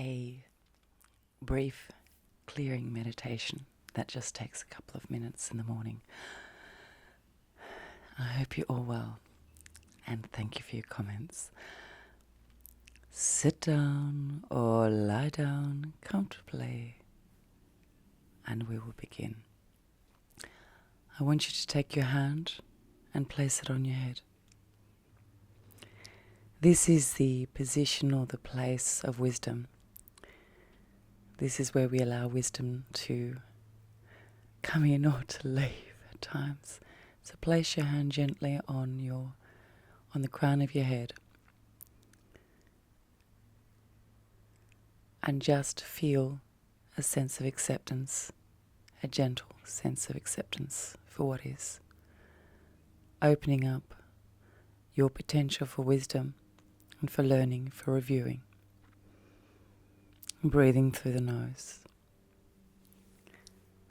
a brief clearing meditation that just takes a couple of minutes in the morning. I hope you're all well, and thank you for your comments. Sit down or lie down comfortably, and we will begin. I want you to take your hand and place it on your head. This is the position or the place of wisdom. This is where we allow wisdom to come in or to leave at times. So place your hand gently on the crown of your head and just feel a sense of acceptance, a gentle sense of acceptance for what is. Opening up your potential for wisdom and for learning, for reviewing. Breathing through the nose.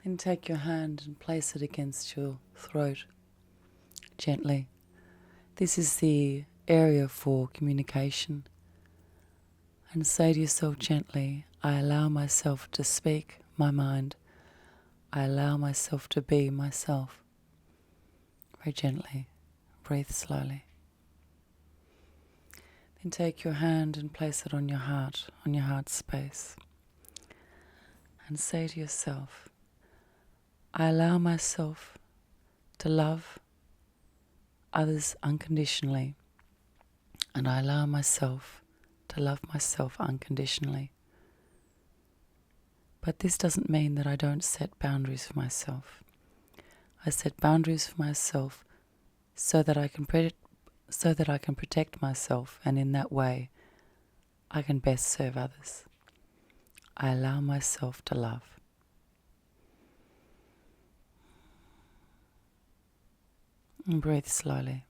Then take your hand and place it against your throat gently. This is the area for communication. And say to yourself gently, I allow myself to speak my mind. I allow myself to be myself. Very gently. Breathe slowly. Then take your hand and place it on your heart space. And say to yourself, I allow myself to love others unconditionally, and I allow myself to love myself unconditionally. But this doesn't mean that I don't set boundaries for myself. I set boundaries for myself so that I can protect myself, and in that way I can best serve others. I allow myself to love. And breathe slowly.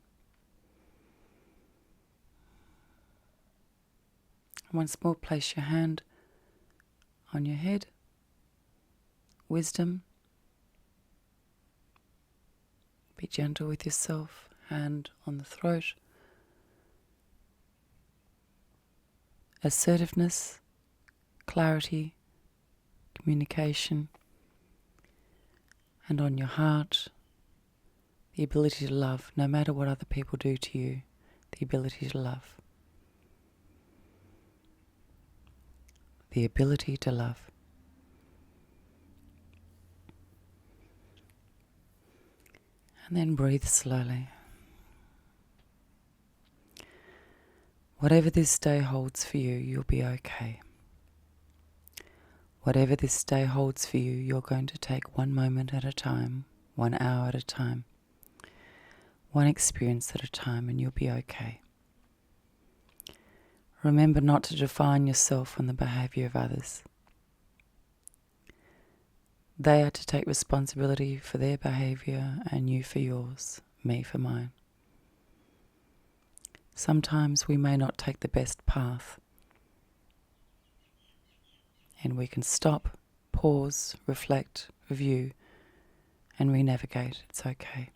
Once more, place your hand on your head. Wisdom. Be gentle with yourself. Hand on the throat. Assertiveness, clarity, communication. And on your heart, the ability to love, no matter what other people do to you, the ability to love. The ability to love. And then breathe slowly. Whatever this day holds for you, you'll be okay. Whatever this day holds for you, you're going to take one moment at a time, 1 hour at a time, one experience at a time, and you'll be okay. Remember not to define yourself on the behaviour of others. They are to take responsibility for their behaviour and you for yours, me for mine. Sometimes we may not take the best path, and we can stop, pause, reflect, review, and re-navigate. It's okay.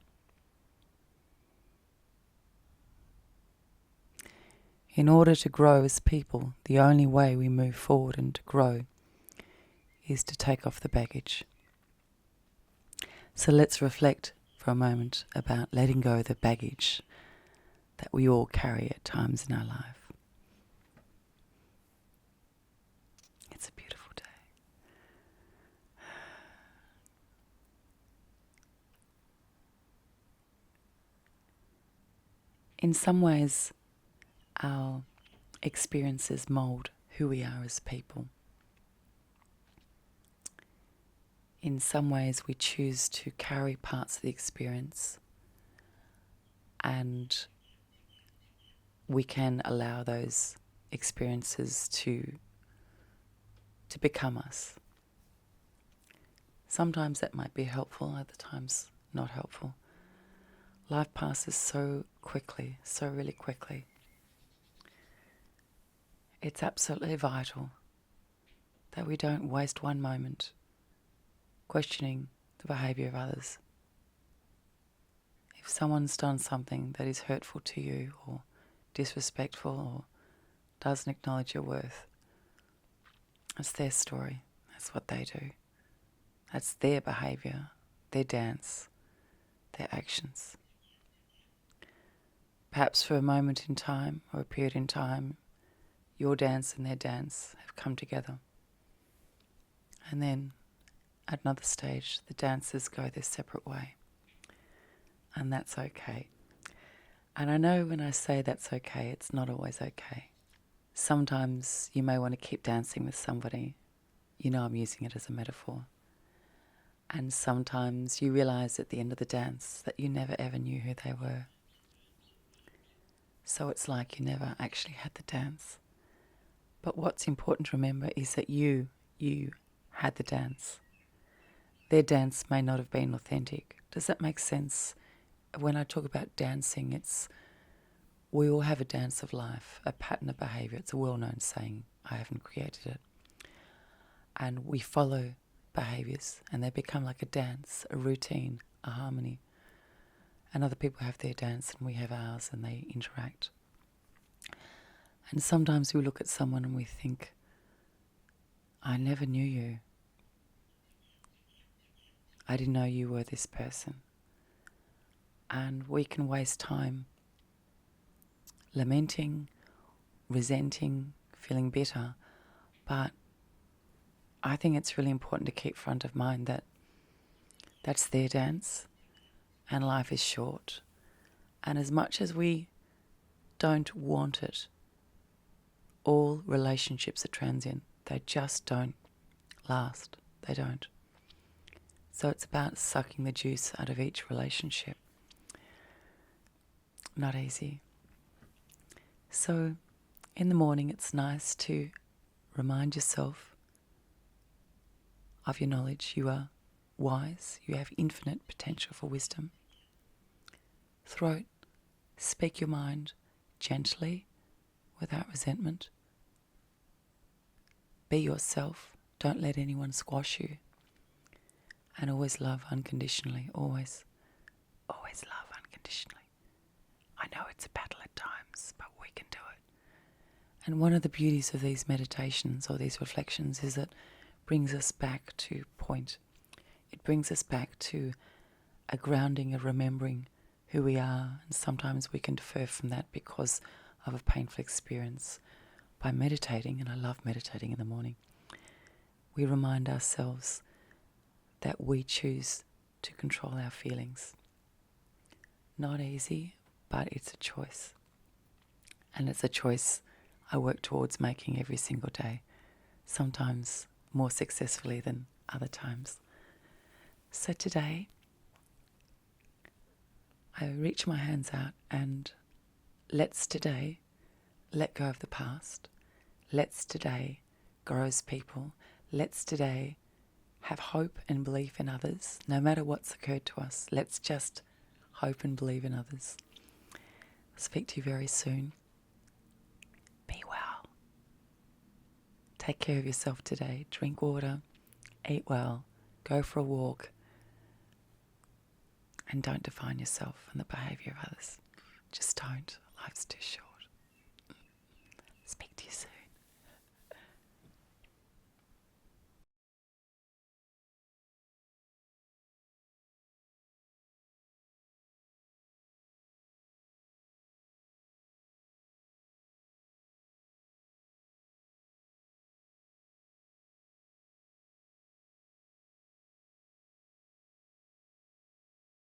In order to grow as people, the only way we move forward and to grow is to take off the baggage. So let's reflect for a moment about letting go of the baggage that we all carry at times in our life. It's a beautiful day. In some ways, our experiences mould who we are as people. In some ways, we choose to carry parts of the experience, and we can allow those experiences to become us. Sometimes that might be helpful, other times not helpful. Life passes so quickly, so really quickly. It's absolutely vital that we don't waste one moment questioning the behaviour of others. If someone's done something that is hurtful to you or disrespectful or doesn't acknowledge your worth, It's their story. That's what they do. That's their behaviour, their dance, their actions. Perhaps for a moment in time or a period in time, your dance and their dance have come together. And then at another stage, the dancers go their separate way. And that's okay. And I know when I say that's okay, it's not always okay. Sometimes you may want to keep dancing with somebody. You know I'm using it as a metaphor. And sometimes you realise at the end of the dance that you never ever knew who they were. So it's like you never actually had the dance. But what's important to remember is that you had the dance. Their dance may not have been authentic. Does that make sense? When I talk about dancing, we all have a dance of life, a pattern of behaviour. It's a well-known saying. I haven't created it. And we follow behaviours and they become like a dance, a routine, a harmony. And other people have their dance and we have ours and they interact. And sometimes we look at someone and we think, I never knew you. I didn't know you were this person. And we can waste time lamenting, resenting, feeling bitter. But I think it's really important to keep front of mind that that's their dance and life is short. And as much as we don't want it, all relationships are transient. They just don't last. They don't. So it's about sucking the juice out of each relationship. Not easy. So in the morning it's nice to remind yourself of your knowledge. You are wise. You have infinite potential for wisdom. Throat, speak your mind gently, without resentment. Be yourself. Don't let anyone squash you. And always love unconditionally. Always. Always love unconditionally. I know it's a battle at times, but we can do it. And one of the beauties of these meditations or these reflections is it brings us back to point. It brings us back to a grounding, a remembering who we are. And sometimes we can defer from that because of a painful experience. By meditating, and I love meditating in the morning, we remind ourselves that we choose to control our feelings. Not easy, but it's a choice. And it's a choice I work towards making every single day, sometimes more successfully than other times. So today, I reach my hands out and let's today let go of the past. Let's today grow as people. Let's today have hope and belief in others. No matter what's occurred to us, let's just hope and believe in others. I'll speak to you very soon. Be well. Take care of yourself today. Drink water. Eat well. Go for a walk. And don't define yourself and the behaviour of others. Just don't. Life's too short.